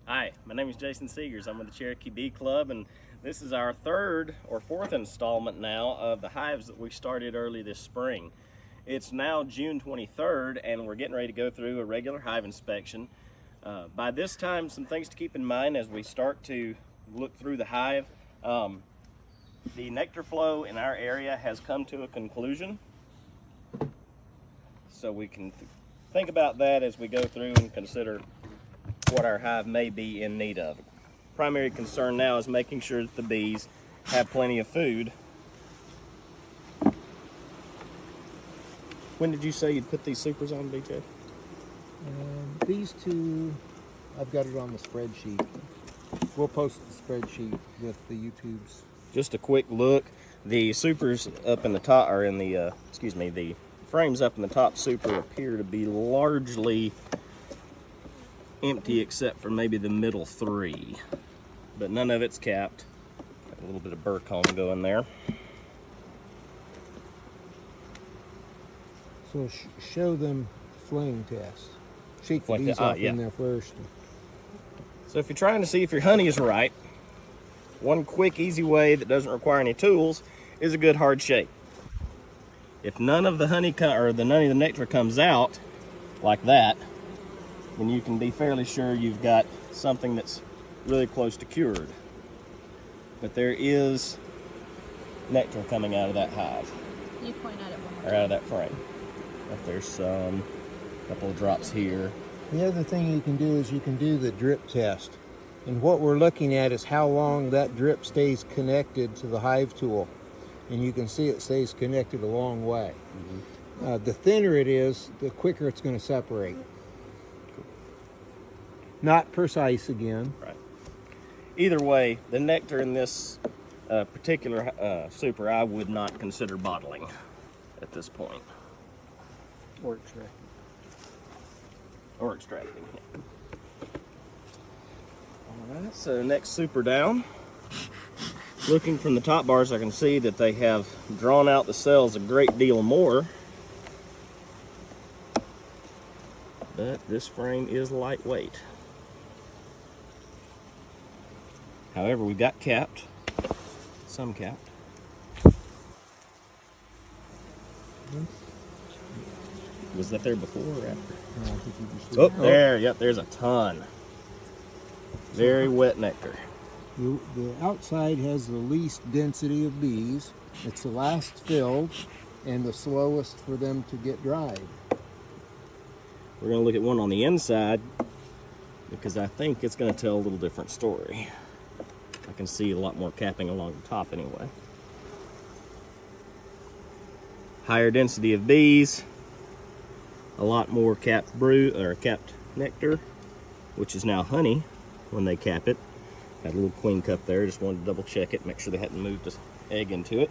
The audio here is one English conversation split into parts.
Hi, my name is Jason Segers. I'm with the Cherokee Bee Club, and this is our third or fourth installment now of the hives that we started early this spring. It's now June 23rd, and we're getting ready to go through a regular hive inspection. By this time, some things to keep in mind as we start to look through the hive. The nectar flow in our area has come to a conclusion, so we can think about that as we go through and consider what our hive may be in need of. Primary concern now is making sure that the bees have plenty of food. When did you say you'd put these supers on, BJ? These two, I've got it on the spreadsheet. We'll post the spreadsheet with the YouTubes. Just a quick look. The supers up in the top, or in the, the frames up in the top super appear to be largely empty except for maybe the middle three, but none of it's capped. Got a little bit of burr comb going there. So show them Fling Test. Shake the bees off in there first. So if you're trying to see if your honey is right, one quick easy way that doesn't require any tools is a good hard shake. If none of the honey none of the nectar comes out like that, then you can be fairly sure you've got something that's really close to cured. But there is nectar coming out of that hive. You point at it one more or out of that frame. If there's some, couple of drops here. The other thing you can do is you can do the drip test. And what we're looking at is how long that drip stays connected to the hive tool. And you can see it stays connected a long way. Mm-hmm. The thinner it is, the quicker it's going to separate. Not precise again. Right. Either way, the nectar in this particular super I would not consider bottling at this point. Or extracting. Or extracting. Alright, so next super down. Looking from the top bars, I can see that they have drawn out the cells a great deal more. But this frame is lightweight. However, we've got capped, some capped. Was that there before or after? I think you just Oh, there, yep, there's a ton. Very wet nectar. The outside has the least density of bees. It's the last filled and the slowest for them to get dried. We're going to look at one on the inside because I think it's going to tell a little different story. I can see a lot more capping along the top anyway. Higher density of bees, a lot more capped capped nectar, which is now honey when they cap it. Got a little queen cup there, just wanted to double check it, make sure they hadn't moved this egg into it.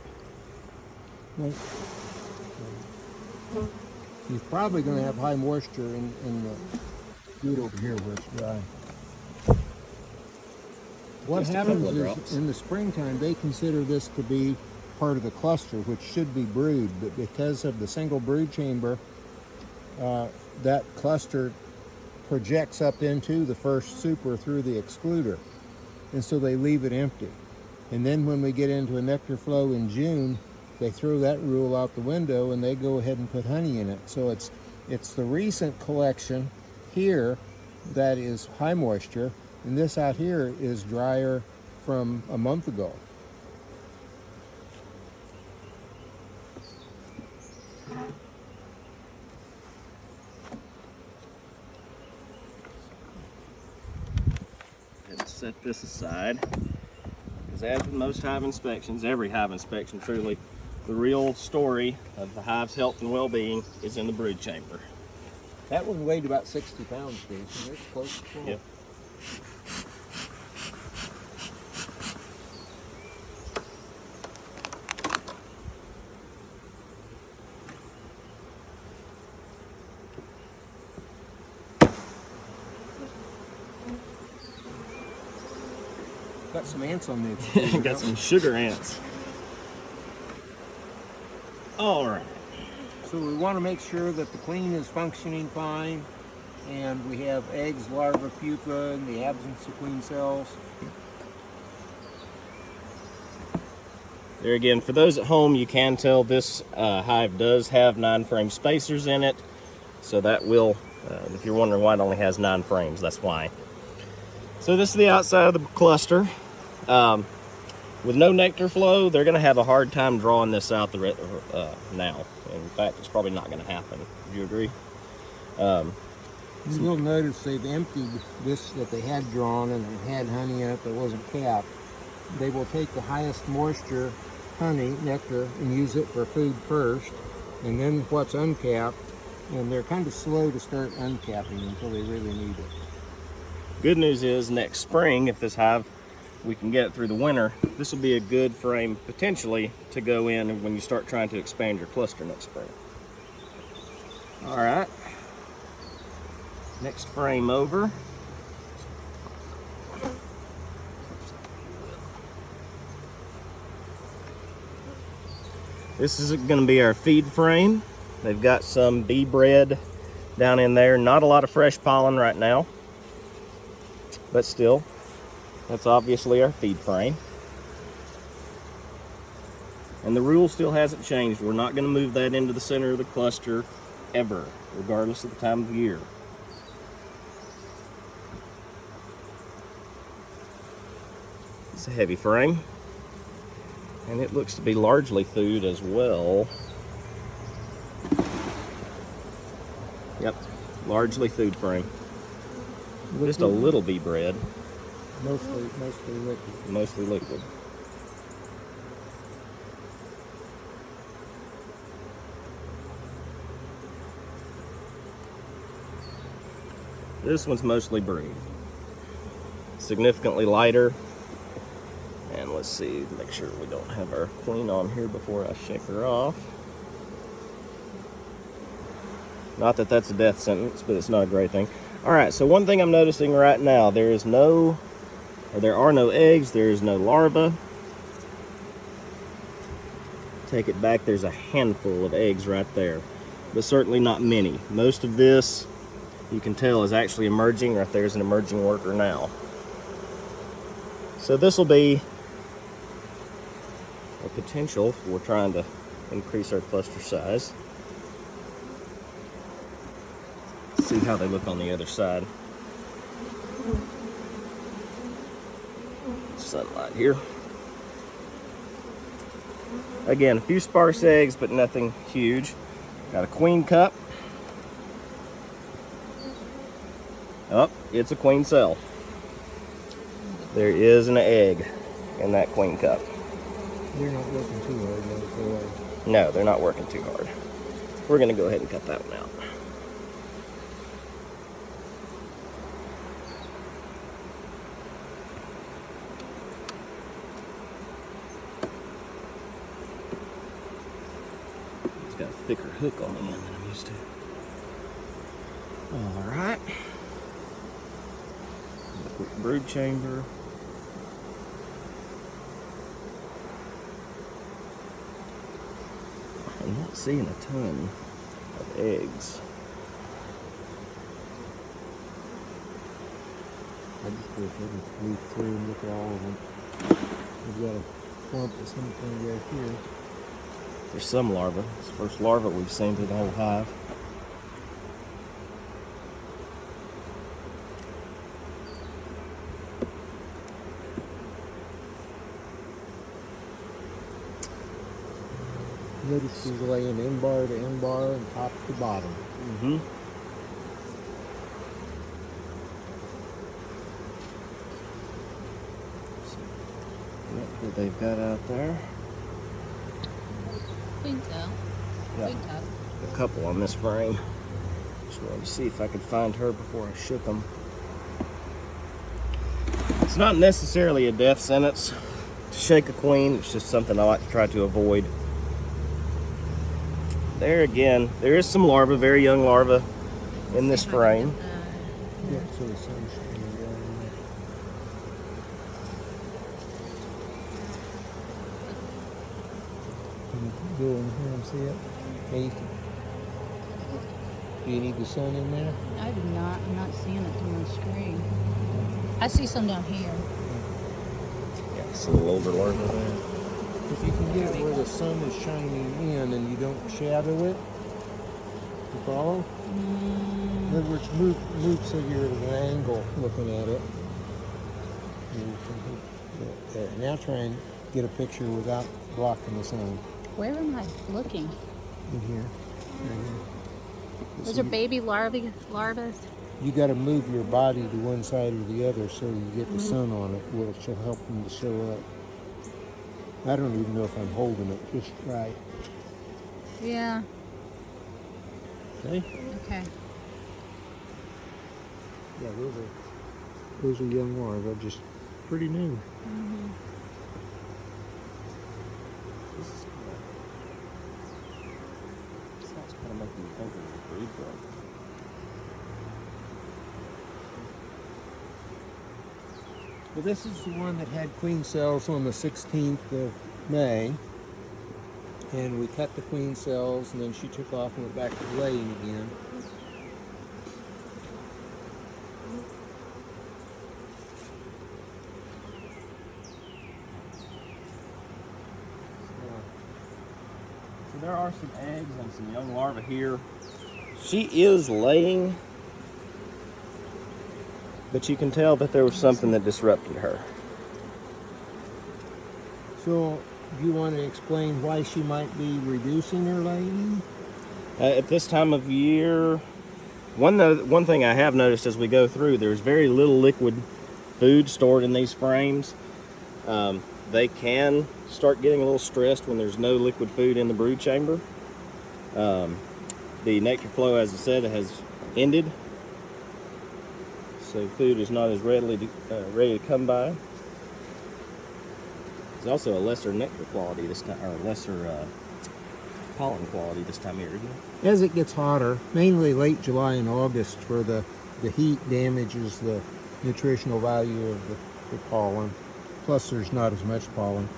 He's probably going to have high moisture in the food over here where it's dry. What happens is in the springtime they consider this to be part of the cluster, which should be brood, but because of the single brood chamber, that cluster projects up into the first super through the excluder, and so they leave it empty. And then when we get into a nectar flow in June, they throw that rule out the window and they go ahead and put honey in it. So it's the recent collection here that is high moisture, and this out here is drier from a month ago. Let's set this aside, because as with most hive inspections, every hive inspection truly, the real story of the hive's health and well-being is in the brood chamber. That one weighed about 60 pounds, Jason. It's close to full. Yep. Got some ants on there. Got some sugar ants. All right. So we want to make sure that the queen is functioning fine. and we have eggs, larvae, pupa, in the absence of queen cells. There again, for those at home, you can tell this hive does have 9 frame spacers in it. So that will, if you're wondering why it only has 9 frames, that's why. So this is the outside of the cluster. With no nectar flow, they're going to have a hard time drawing this out now. In fact, it's probably not going to happen. Do you agree? You will notice they've emptied this that they had drawn and it had honey in it that wasn't capped. They will take the highest moisture honey, nectar, and use it for food first, and then what's uncapped, and they're kind of slow to start uncapping until they really need it. Good news is next spring, if this hive, we can get it through the winter, this will be a good frame potentially to go in when you start trying to expand your cluster next spring. All right, next frame over. This is going to be our feed frame. They've got some bee bread down in there. Not a lot of fresh pollen right now, but still, that's obviously our feed frame. And the rule still hasn't changed. We're not going to move that into the center of the cluster ever, regardless of the time of year. It's a heavy frame. And it looks to be largely food as well. Yep, largely food frame. Liquid. Just a little bee bread. Mostly liquid. Mostly liquid. This one's mostly brood. Significantly lighter. And let's see, make sure we don't have our queen on here before I shake her off. Not that that's a death sentence, but it's not a great thing. All right, so one thing I'm noticing right now, there are no eggs, there is no larva. Take it back, there's a handful of eggs right there, but certainly not many. Most of this, you can tell, is actually emerging. Right there's an emerging worker now. So this will be a potential if we're trying to increase our cluster size. See how they look on the other side. Sunlight here. Again, a few sparse eggs, but nothing huge. Got a queen cup. Oh, it's a queen cell. There is an egg in that queen cup. They're not working too hard, though. No, they're not working too hard. We're going to go ahead and cut that one out. It's got a thicker hook on the end than I'm used to. All right. Quick brood chamber. I'm not seeing a ton of eggs. I just go ahead and leaf through and look at all of them. We've got a clump of something right here. There's some larvae. It's the first larva we've seen through the whole hive. Notice she's laying end bar to end bar and top to bottom. Mm-hmm. Look what they've got out there. Queen cell. Yeah. Queen cup. A couple on this frame. Just wanted to see if I could find her before I shook them. It's not necessarily a death sentence to shake a queen. It's just something I like to try to avoid. There again, there is some larvae, very young larvae in this frame. Yeah, so the sun's shining down. Can you go in here and see it? Hey, Do you need the sun in there? I do not. I'm not seeing it through my screen. I see some down here. Yeah, it's a little older larva there. If you can get it where the sun is shining in and you don't shadow it, you follow? In other words, move so you're at an angle looking at it. There. Now try and get a picture without blocking the sun. Where am I looking? In here. Right here. Those are baby larvae. You got to move your body to one side or the other so you get the sun on it, which will help them to show up. I don't even know if I'm holding it just right. Yeah. Okay? Okay. Yeah, those are young larvae, just pretty new. That's kind of making me think of the breed drug. Well, this is the one that had queen cells on the 16th of May. And we cut the queen cells, and then she took off and went back to laying again. So there are some eggs and some young larvae here. She is laying, but you can tell that there was something that disrupted her. So, do you want to explain why she might be reducing her laying? At this time of year, one thing I have noticed as we go through, there's very little liquid food stored in these frames. They can start getting a little stressed when there's no liquid food in the brood chamber. The nectar flow, as I said, has ended, so food is not as ready to come by. There's also a lesser nectar quality this time, or lesser pollen quality this time of year, isn't it? As it gets hotter, mainly late July and August, where the heat damages the nutritional value of the pollen. Plus, there's not as much pollen.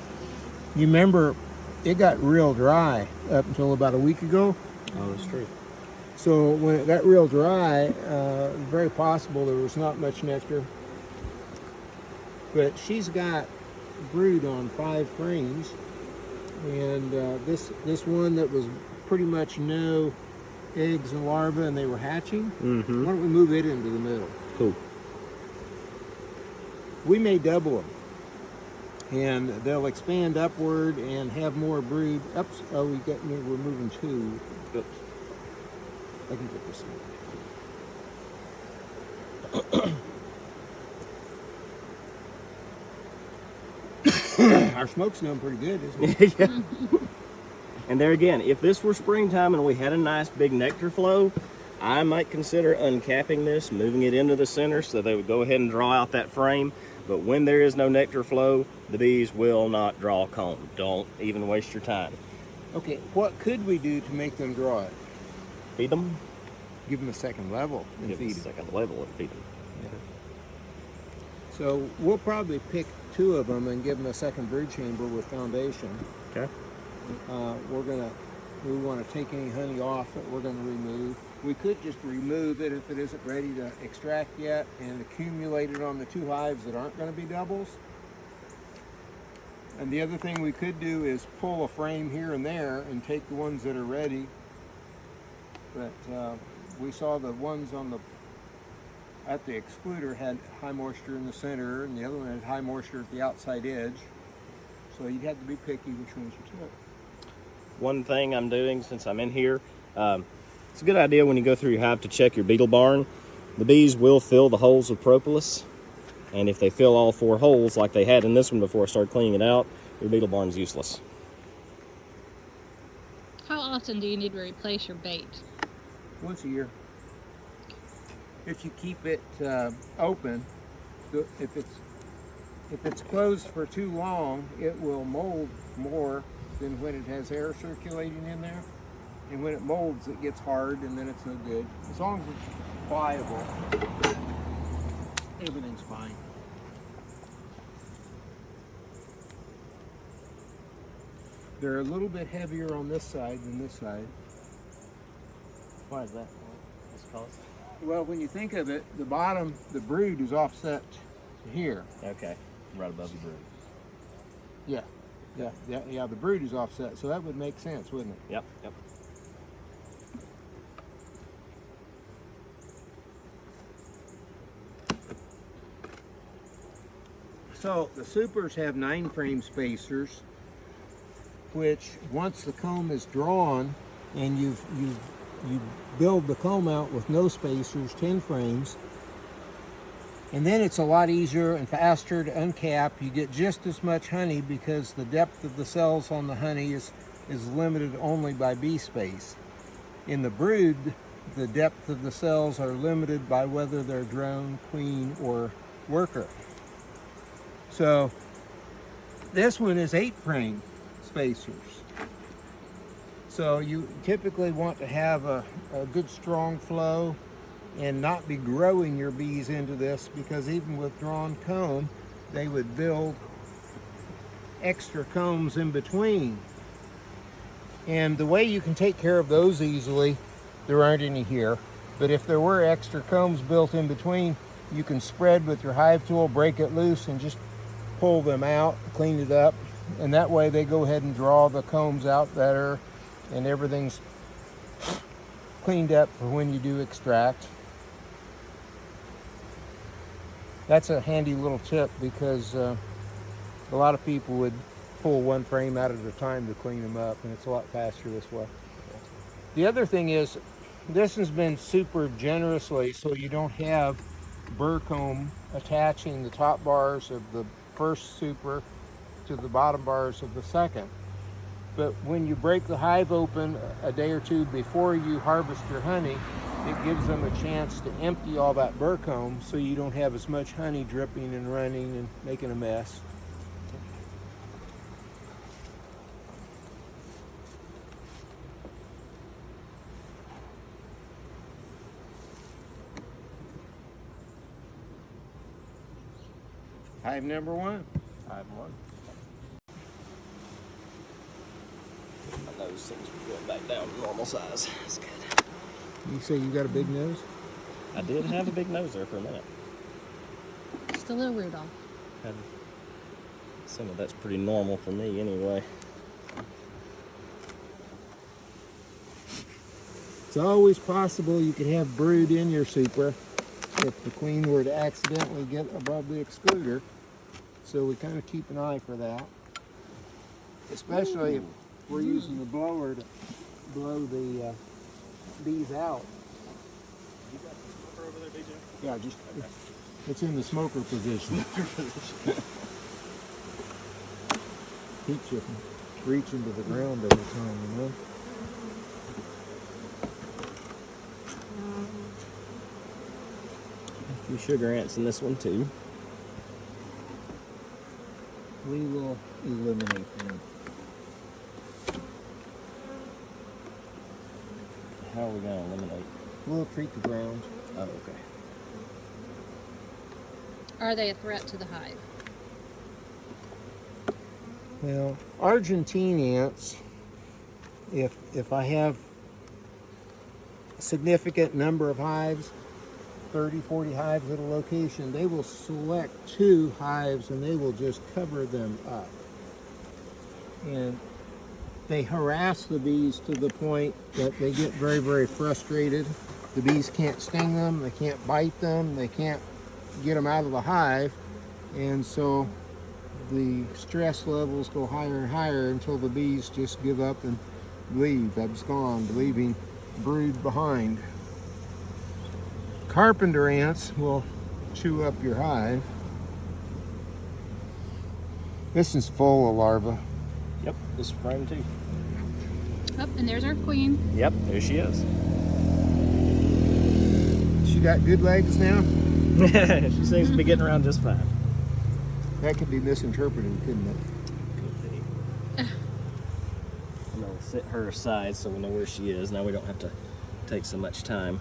You remember, it got real dry up until about a week ago. Oh, that's true. So when it got real dry, very possible there was not much nectar. But she's got brood on 5 frames, and this one that was pretty much no eggs and larvae, and they were hatching. Mm-hmm. Why don't we move it into the middle? Cool. We may double them, and they'll expand upward and have more brood. Oops! Oh, we're moving 2. Oops. I can get this in. Our smoke's doing pretty good, isn't it? Yeah. And there again, if this were springtime and we had a nice big nectar flow, I might consider uncapping this, moving it into the center so they would go ahead and draw out that frame. But when there is no nectar flow, the bees will not draw comb. Don't even waste your time. Okay, what could we do to make them draw it? Feed them. Give them a second level and Give them feed a them. second level and feed them. So we'll probably pick 2 of them and give them a second brood chamber with foundation. Okay. We want to take any honey off that we're going to remove. We could just remove it if it isn't ready to extract yet and accumulate it on the 2 hives that aren't going to be doubles. And the other thing we could do is pull a frame here and there and take the ones that are ready. But we saw the ones at the excluder had high moisture in the center, and the other one had high moisture at the outside edge. So you'd have to be picky which ones you took. One thing I'm doing since I'm in here, it's a good idea when you go through your hive to check your beetle barn. The bees will fill the holes with propolis, and if they fill all 4 holes like they had in this one before I started cleaning it out, your beetle barn's useless. How often do you need to replace your bait? Once a year. If you keep it open, if it's closed for too long, it will mold more than when it has air circulating in there. And when it molds, it gets hard, and then it's no good. As long as it's pliable, everything's fine. They're a little bit heavier on this side than this side. Why is that? cause? Well, when you think of it, the bottom, the brood is offset to here. Okay, right above the brood. Yeah, yeah. The brood is offset, so that would make sense, wouldn't it? Yep, yep. So the supers have 9 frame spacers, which once the comb is drawn and you build the comb out with no spacers, 10 frames, and then it's a lot easier and faster to uncap. You get just as much honey because the depth of the cells on the honey is limited only by bee space. In the brood, the depth of the cells are limited by whether they're drone, queen, or worker. So this one is 8 frame spacers. So you typically want to have a good strong flow and not be growing your bees into this, because even with drawn comb, they would build extra combs in between. And the way you can take care of those easily, there aren't any here, but if there were extra combs built in between, you can spread with your hive tool, break it loose, and just pull them out, clean it up, and that way they go ahead and draw the combs out better, and everything's cleaned up for when you do extract. That's a handy little tip, because a lot of people would pull 1 frame out at a time to clean them up, and it's a lot faster this way. The other thing is, this has been super generously, so you don't have burr comb attaching the top bars of the first super to the bottom bars of the second. But when you break the hive open a day or two before you harvest your honey, it gives them a chance to empty all that burr comb, so you don't have as much honey dripping and running and making a mess. Hive number 1. Hive 1. My nose seems to be going back down to normal size. That's good. You say you got a big nose? I did have a big nose there for a minute. Just a little Rudolph. Some of that's pretty normal for me anyway. It's always possible you could have brood in your super if the queen were to accidentally get above the excluder. So we kind of keep an eye for that. Especially if we're using the blower to blow the bees out. You got the smoker over there, DJ? Yeah, just it's in the smoker position. Keeps you from reaching to the ground every time, you know. A few sugar ants in this one too. We will eliminate them. How are we going to eliminate? We'll treat the ground. Oh, okay. Are they a threat to the hive? Well, Argentine ants, if I have a significant number of hives, 30, 40 hives at a location, they will select 2 hives and they will just cover them up. And they harass the bees to the point that they get very, very frustrated. The bees can't sting them, they can't bite them, they can't get them out of the hive. And so the stress levels go higher and higher until the bees just give up and leave, abscond, leaving brood behind. Carpenter ants will chew up your hive. This is full of larvae. Yep, this is frame 2. Oh, and there's our queen. Yep, there she is. She got good legs now? She seems to be getting around just fine. That could be misinterpreted, couldn't it? Could be. And I'll sit her aside so we know where she is. Now we don't have to take so much time.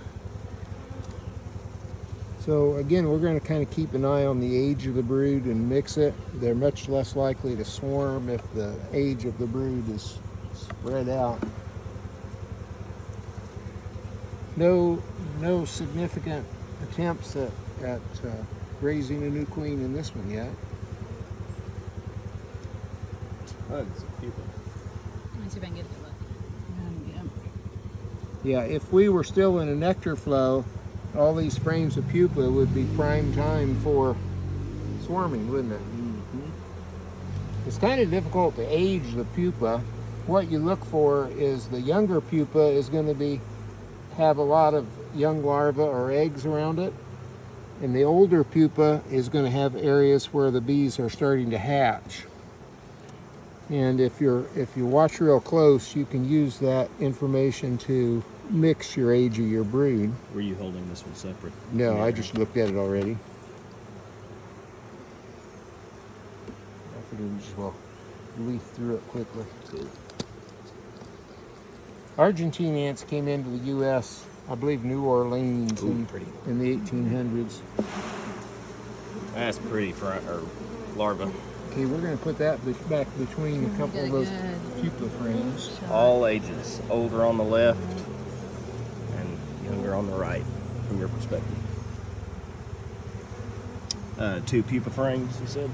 So again, we're going to kind of keep an eye on the age of the brood and mix it. They're much less likely to swarm if the age of the brood is spread out. no significant attempts at raising a new queen in this one yet. Tons of pupa. Let me see if I can get it to look. Yeah, if we were still in a nectar flow, all these frames of pupa would be prime time for swarming, wouldn't it? Mm-hmm. It's kind of difficult to age the pupa. What you look for is the younger pupa is going to have a lot of young larvae or eggs around it, and the older pupa is going to have areas where the bees are starting to hatch. And if you watch real close, you can use that information to mix your age of your brood. Were you holding this one separate? No, I just looked at it already. I figured we just will leaf through it quickly. Cool. Argentine ants came into the U.S., I believe New Orleans, in the 1800s. That's pretty or larva. Okay, we're going to put that back between a couple of those pupa frames. All ages, older on the left and younger on the right, from your perspective. 2 pupa frames, you said?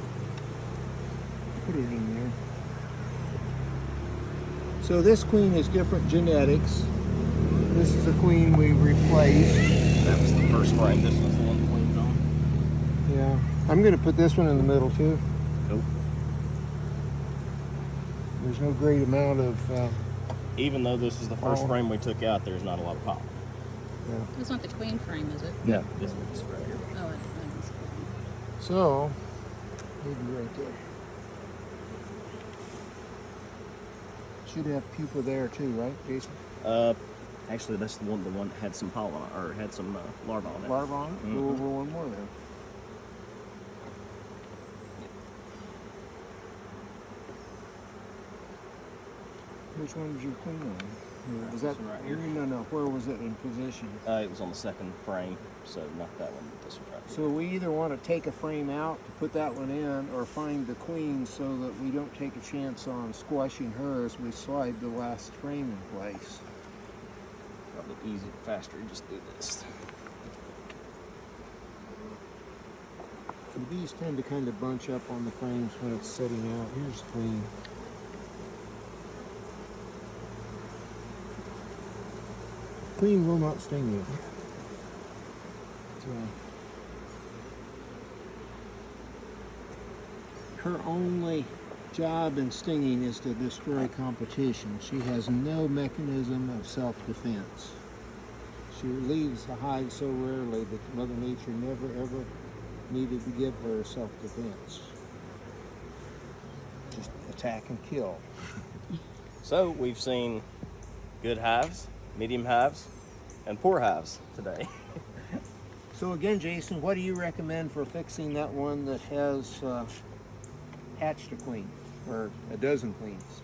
Put it in there. So this queen is different genetics. This is a queen we replaced. That was the first frame. This was the one the queen's on. Yeah. I'm going to put this one in the middle too. Cool. There's no great amount of... Even though this is the first Oh. frame we took out, there's not a lot of pollen. yeah. That's not the queen frame, is it? Yeah. This one's right here. Oh, I didn't see So, maybe right there. Should have pupa there too, right, Jason? Actually, that's the one that had some pollen or had some larvae on it. Larva on it? Go Mhm. over one more then. Which one did you queen on? Was that This one right here. No. Where was it in position? It was on the second frame, so not that one, but this one right here. So we either want to take a frame out to put that one in, or find the queen so that we don't take a chance on squashing her as we slide the last frame in place. Probably easier, faster, just do this. The bees tend to kind of bunch up on the frames when it's setting out. Here's the queen. Queen will not sting you. Her only job in stinging is to destroy competition. She has no mechanism of self-defense. She leaves the hive so rarely that Mother Nature never ever needed to give her self-defense. Just attack and kill. So we've seen good hives, medium hives, and poor hives today. So again, Jason, what do you recommend for fixing that one that has hatched a queen, or a dozen queens?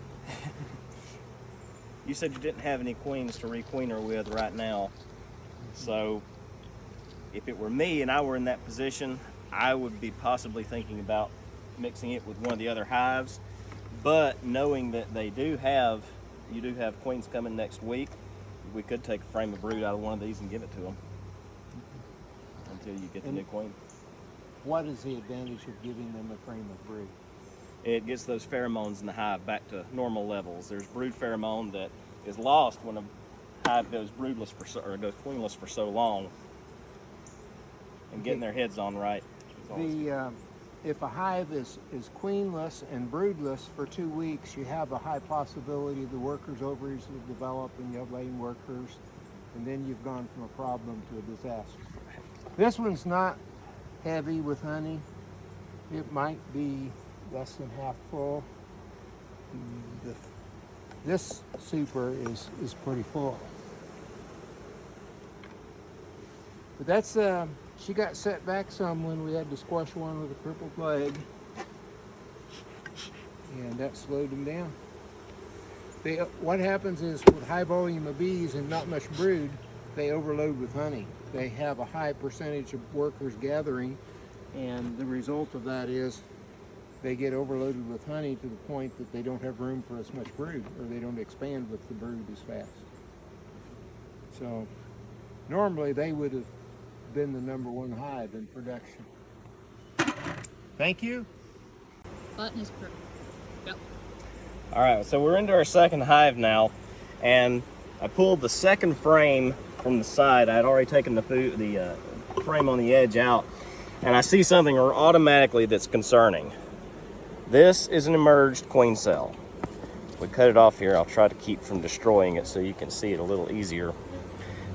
You said you didn't have any queens to requeen her with right now. So if it were me and I were in that position, I would be possibly thinking about mixing it with one of the other hives. But knowing that you do have queens coming next week, we could take a frame of brood out of one of these and give it to them until you get the new queen. What is the advantage of giving them a frame of brood? It gets those pheromones in the hive back to normal levels. There's brood pheromone that is lost when a hive goes broodless goes queenless for so long. And getting their heads on right. If a hive is queenless and broodless for 2 weeks, you have a high possibility the workers' ovaries will develop and you have laying workers, and then you've gone from a problem to a disaster. This one's not heavy with honey. It might be less than half full. This super is pretty full. But that's she got set back some when we had to squash one with a crippled leg, and that slowed them down. What happens is with high volume of bees and not much brood, they overload with honey. They have a high percentage of workers gathering, and the result of that is they get overloaded with honey to the point that they don't have room for as much brood, or they don't expand with the brood as fast. So Normally, they would have been the #1 hive in production. Thank you. Button is perfect. Yep. All right, so we're into our second hive now, and I pulled the second frame from the side. I had already taken the frame on the edge out, and I see something automatically that's concerning. This is an emerged queen cell. We cut it off here. I'll try to keep from destroying it so you can see it a little easier.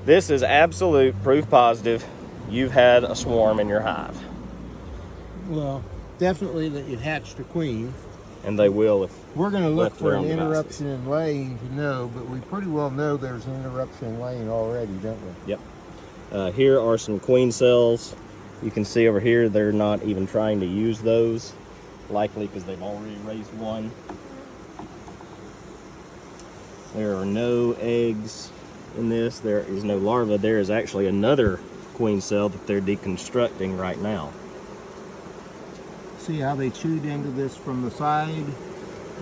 This is absolute proof positive you've had a swarm in your hive. Well, definitely that you hatched a queen. And they will if we're going to look left for their an own devices. interruption in laying to know, but we pretty well know there's an interruption in laying already, don't we? Yep. Here are some queen cells. You can see over here they're not even trying to use those, likely because they've already raised one. There are no eggs in this. There is no larva. There is actually another queen cell that they're deconstructing right now. See how they chewed into this from the side?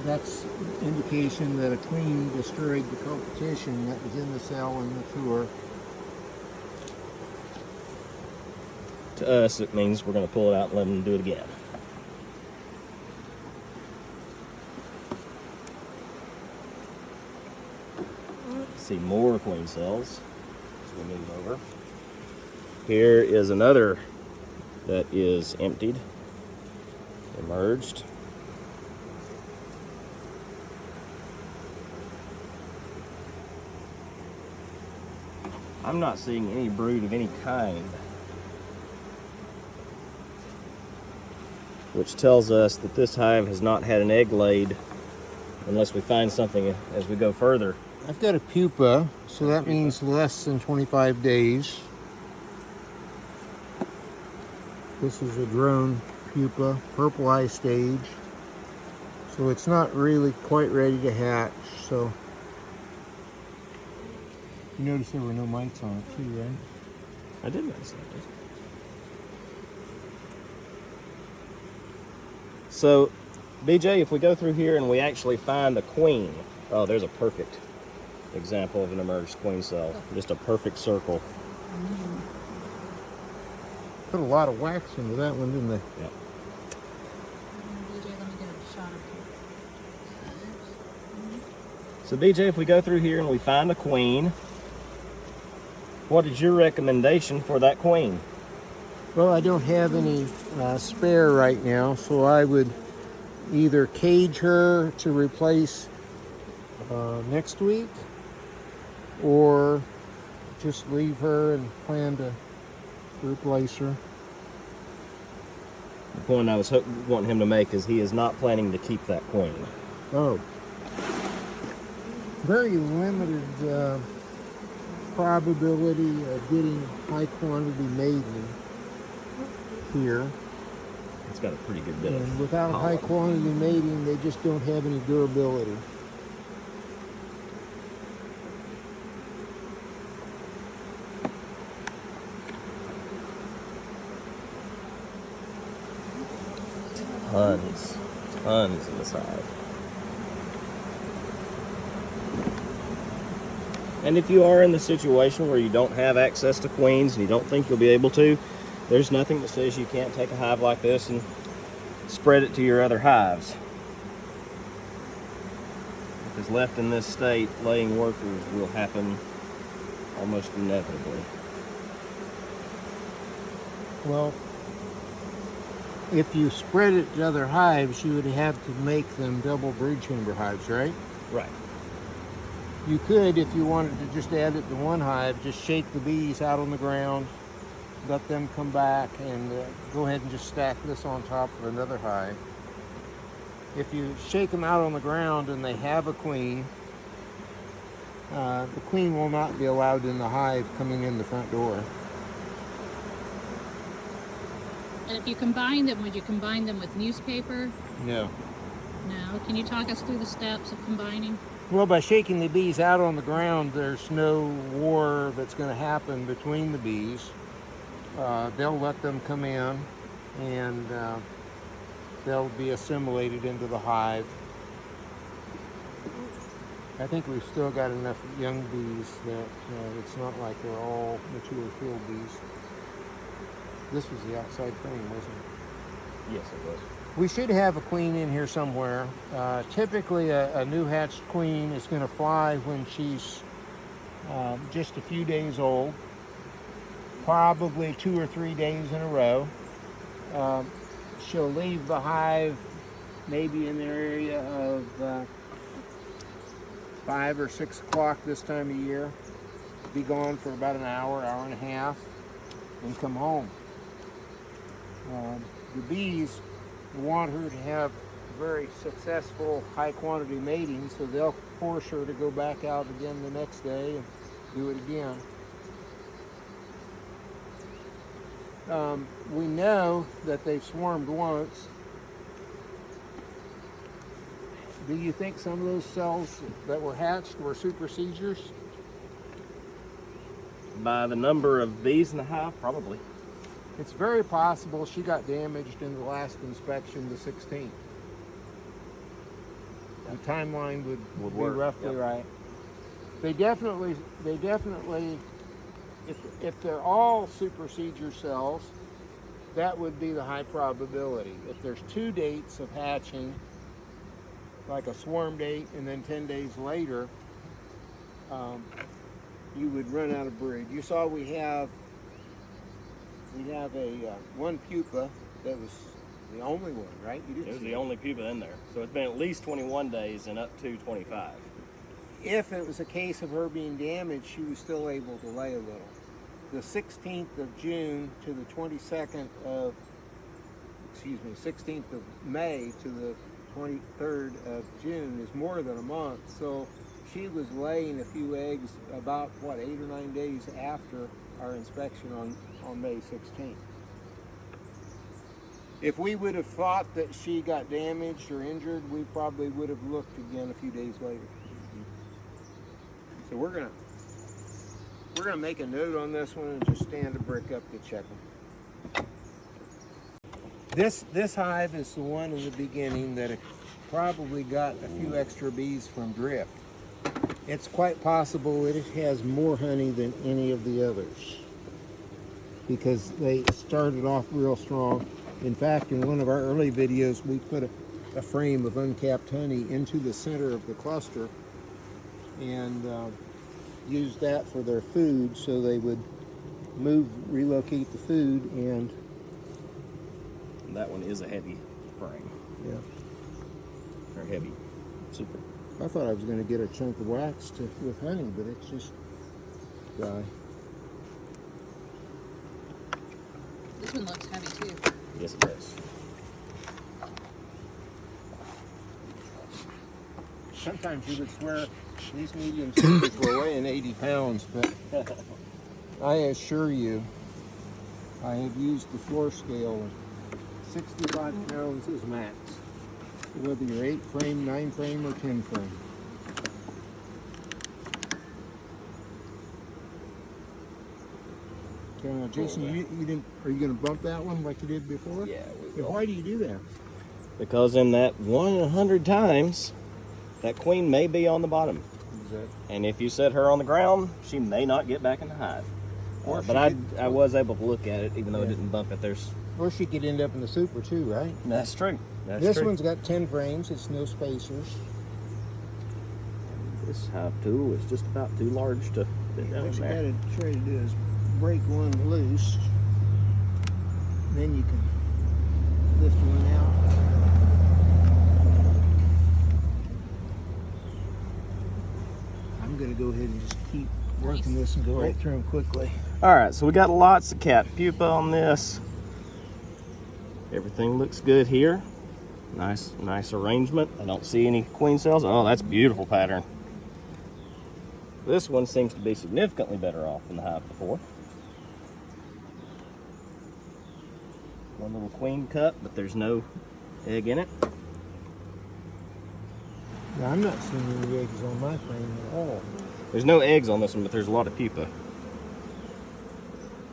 That's indication that a queen destroyed the competition that was in the cell and mature. To us, it means we're going to pull it out and let them do it again. See more queen cells as we move over. Here is another that is emptied, emerged. I'm not seeing any brood of any kind, which tells us that this hive has not had an egg laid unless we find something as we go further. I've got a pupa, so that means less than 25 days. This is a drone pupa, purple eye stage. So it's not really quite ready to hatch. So you notice there were no mites on it too, right? I did notice that. So, BJ, if we go through here and we actually find the queen, oh, there's a perfect example of an emerged queen cell. Just a perfect circle. Put a lot of wax into that one, didn't they? Yeah. BJ, let me get a shot of it. So, BJ, if we go through here and we find a queen, what is your recommendation for that queen? Well, I don't have any spare right now, so I would either cage her to replace next week, or just leave her and plan to replace her. The point I was wanting him to make is he is not planning to keep that queen. Oh. Very limited probability of getting high quantity mating here. It's got a pretty good bit And of without high quantity mating, they just don't have any durability. Tons in this hive. And if you are in the situation where you don't have access to queens and you don't think you'll be able to, there's nothing that says you can't take a hive like this and spread it to your other hives. Because left in this state, laying workers will happen almost inevitably. Well, if you spread it to other hives, you would have to make them double brood chamber hives, right? Right. You could, if you wanted to just add it to one hive, just shake the bees out on the ground, let them come back, and go ahead and just stack this on top of another hive. If you shake them out on the ground and they have a queen, the queen will not be allowed in the hive coming in the front door. And if you combine them, would you combine them with newspaper? No. No. Can you talk us through the steps of combining? Well, by shaking the bees out on the ground, there's no war that's going to happen between the bees. They'll let them come in, and they'll be assimilated into the hive. I think we've still got enough young bees that it's not like they're all mature filled bees. This was the outside frame, wasn't it? Yes, it was. We should have a queen in here somewhere. Typically, a new hatched queen is going to fly when she's just a few days old, probably 2 or 3 days in a row. She'll leave the hive maybe in the area of 5 or 6 o'clock this time of year, be gone for about an hour, hour and a half, and come home. The bees want her to have very successful high quantity mating, so they'll force her to go back out again the next day and do it again. We know that they've swarmed once. Do you think some of those cells that were hatched were super seizures? By the number of bees in the hive, probably. It's very possible she got damaged in the last inspection, the 16th. The timeline would be work. roughly Yep. right. They definitely, if they're all super seizure cells, that would be the high probability. If there's 2 dates of hatching, like a swarm date and then 10 days later, you would run out of brood. You saw we have a one pupa that was the only one, right? You didn't It was see the only pupa in there. So it's been at least 21 days and up to 25. If it was a case of her being damaged, she was still able to lay a little. The 16th of June to the 22nd of, 16th of May to the 23rd of June is more than a month. So she was laying a few eggs about, 8 or 9 days after our inspection on May 16th. If we would have thought that she got damaged or injured, we probably would have looked again a few days later. So we're gonna make a note on this one and just stand a brick up to check them. This hive is the one in the beginning that probably got a few extra bees from drift. It's quite possible it has more honey than any of the others because they started off real strong. In fact, in one of our early videos, we put a frame of uncapped honey into the center of the cluster and used that for their food, so they would relocate the food, and That one is a heavy frame. yeah. Or heavy. Super. I thought I was going to get a chunk of wax with honey, but it's just dry. This one looks heavy too. Yes, it does. Sometimes you would swear these medium sisters were weighing 80 pounds, but I assure you, I have used the floor scale, and 65 pounds is max, whether you're 8 frame, 9 frame, or 10 frame. Jason, you didn't? Are you going to bump that one like you did before? Yeah, we Yeah, will. why do you do that? Because in that 1 in 100 times, that queen may be on the bottom. Exactly. And if you set her on the ground, she may not get back in the hive. Or But I was able to look at it, even though it didn't bump it. Or she could end up in the super too, right? That's true. This one's got 10 frames. It's no spacers. This hive tool is just about too large to fit down What you there. gotta try to do is break one loose. Then you can lift one out. I'm gonna go ahead and just keep working this and go right through them quickly. All right, so we got lots of cat pupa on this. Everything looks good here. Nice arrangement. I don't see any queen cells. Oh, that's a beautiful pattern. This one seems to be significantly better off than the hive before. One little queen cup, but there's no egg in it. Now, I'm not seeing any eggs on my frame at all. There's no eggs on this one, but there's a lot of pupa.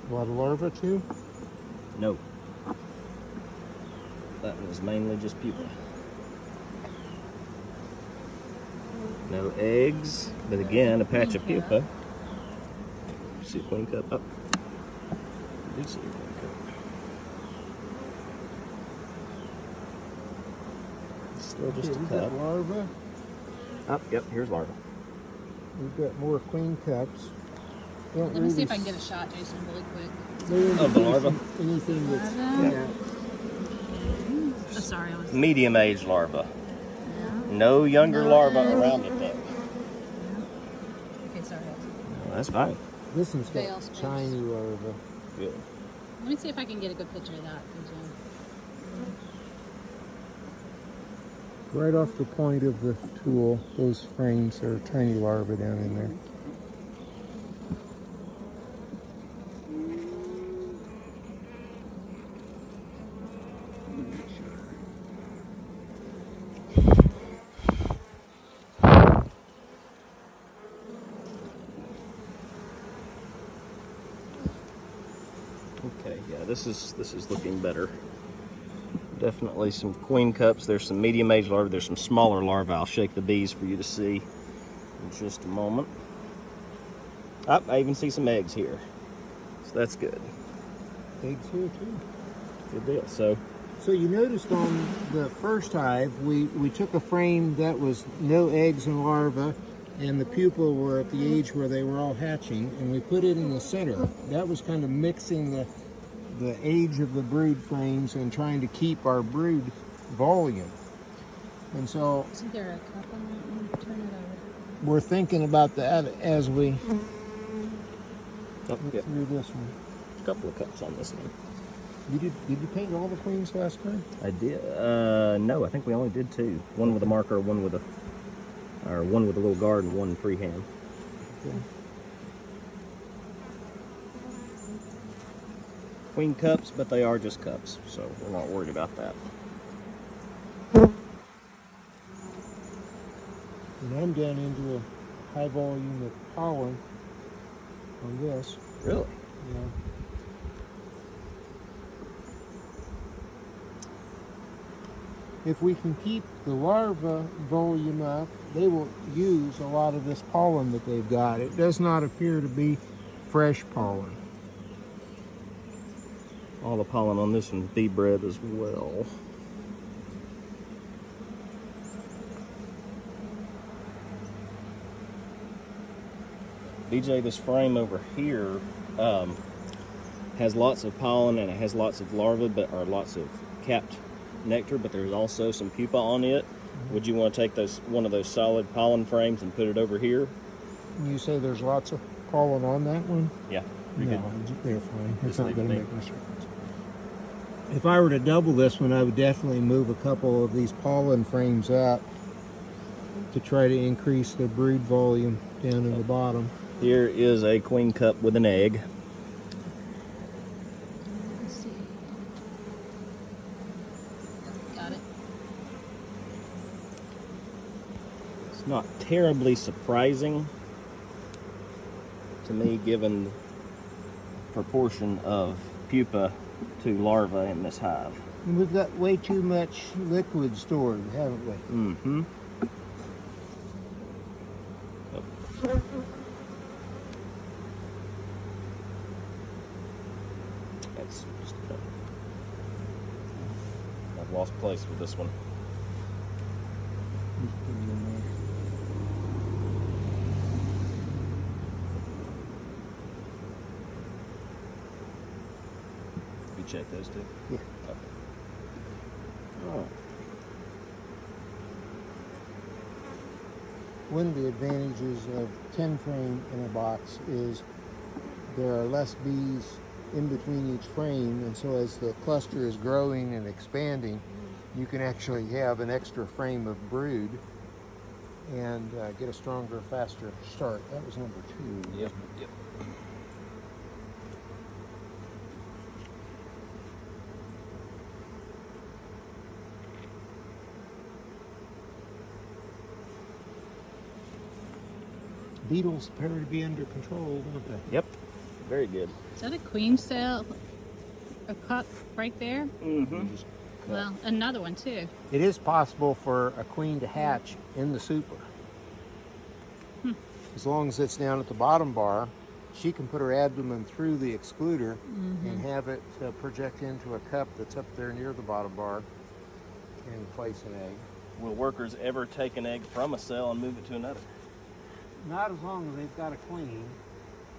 A lot of larvae too? No. That was mainly just pupa. No eggs, but again, a patch of pupa. See a queen cup? Oh, you do see a queen cup. Still just a We've cup. got larva. Oh, yep, here's larva. We've got more queen cups. Let me see if I can get a shot, Jason, really quick. Of the larva? Anything that's Larva. Oh, sorry, I was. Medium-aged larva. Yeah. No younger No larva eggs. around it, though. Okay, sorry. No, that's fine. This one's Fail got space. tiny larva. Good. Let me see if I can get a good picture of that. Right off the point of the tool, those frames, there are tiny larvae down in there. Okay, yeah, this is looking better. Definitely some queen cups. There's some medium-aged larvae. There's some smaller larvae. I'll shake the bees for you to see in just a moment. Oh, I even see some eggs here. So that's good. Eggs here too. Good deal. So you noticed on the first hive, we took a frame that was no eggs and larvae, and the pupa were at the age where they were all hatching, and we put it in the center. That was kind of mixing the age of the brood frames and trying to keep our brood volume. And so Isn't there a cup on that one? Turn it over. we're thinking about that as we oh, yeah, through this one. a couple of cups on this one. Did you paint all the queens last time? I did. No, I think we only did two. One with a marker, one with a little guard, and one freehand. Okay. Queen cups, but they are just cups, so we're not worried about that. And I'm down into a high volume of pollen on this. Really? Yeah. If we can keep the larva volume up, they will use a lot of this pollen that they've got. It does not appear to be fresh pollen. All the pollen on this one's bee bread as well. BJ, this frame over here has lots of pollen and it has lots of larvae, or lots of capped nectar, but there's also some pupa on it. Would you want to take one of those solid pollen frames and put it over here? You say there's lots of pollen on that one? Yeah. No, they're fine. It's Just not leave going to it make much difference. If I were to double this one, I would definitely move a couple of these pollen frames out to try to increase the brood volume down in the bottom. Here is a queen cup with an egg. Let's see. Got it. It's not terribly surprising to me, given the proportion of pupa to larvae in this hive. And we've got way too much liquid stored, haven't we? Mm-hmm. That's just I've lost place with this one. You check those two? Yeah. Okay. Oh. One of the advantages of 10 frame in a box is there are less bees in between each frame, and so as the cluster is growing and expanding, you can actually have an extra frame of brood and get a stronger, faster start. That was number 2. Yep. Yep. Beetles appear to be under control, don't they? Yep. Very good. Is that a queen cell? A cup right there? Mm-hmm. Well, another one too. It is possible for a queen to hatch in the super. as long as it's down at the bottom bar, she can put her abdomen through the excluder and have it project into a cup that's up there near the bottom bar and place an egg. Will workers ever take an egg from a cell and move it to another? Not as long as they've got a queen.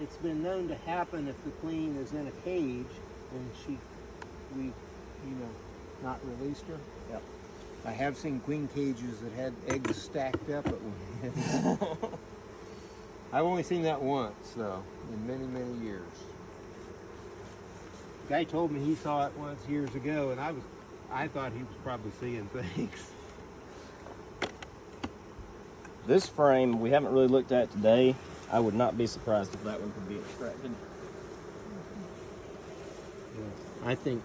It's been known to happen if the queen is in a cage and we not released her. Yep. I have seen queen cages that had eggs stacked up at one end. I've only seen that once, though, in many, many years. The guy told me he saw it once years ago, and I thought he was probably seeing things. This frame we haven't really looked at today. I would not be surprised if that one could be extracted. I think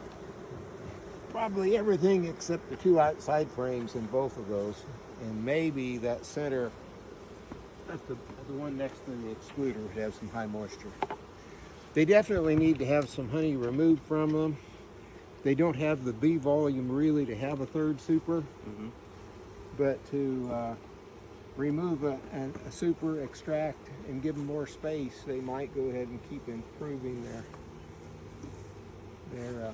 probably everything except the two outside frames in both of those, and maybe that center, the one next to the excluder, would have some high moisture. They definitely need to have some honey removed from them. They don't have the bee volume really to have a third super, but to remove a super, extract, and give them more space, they might go ahead and keep improving their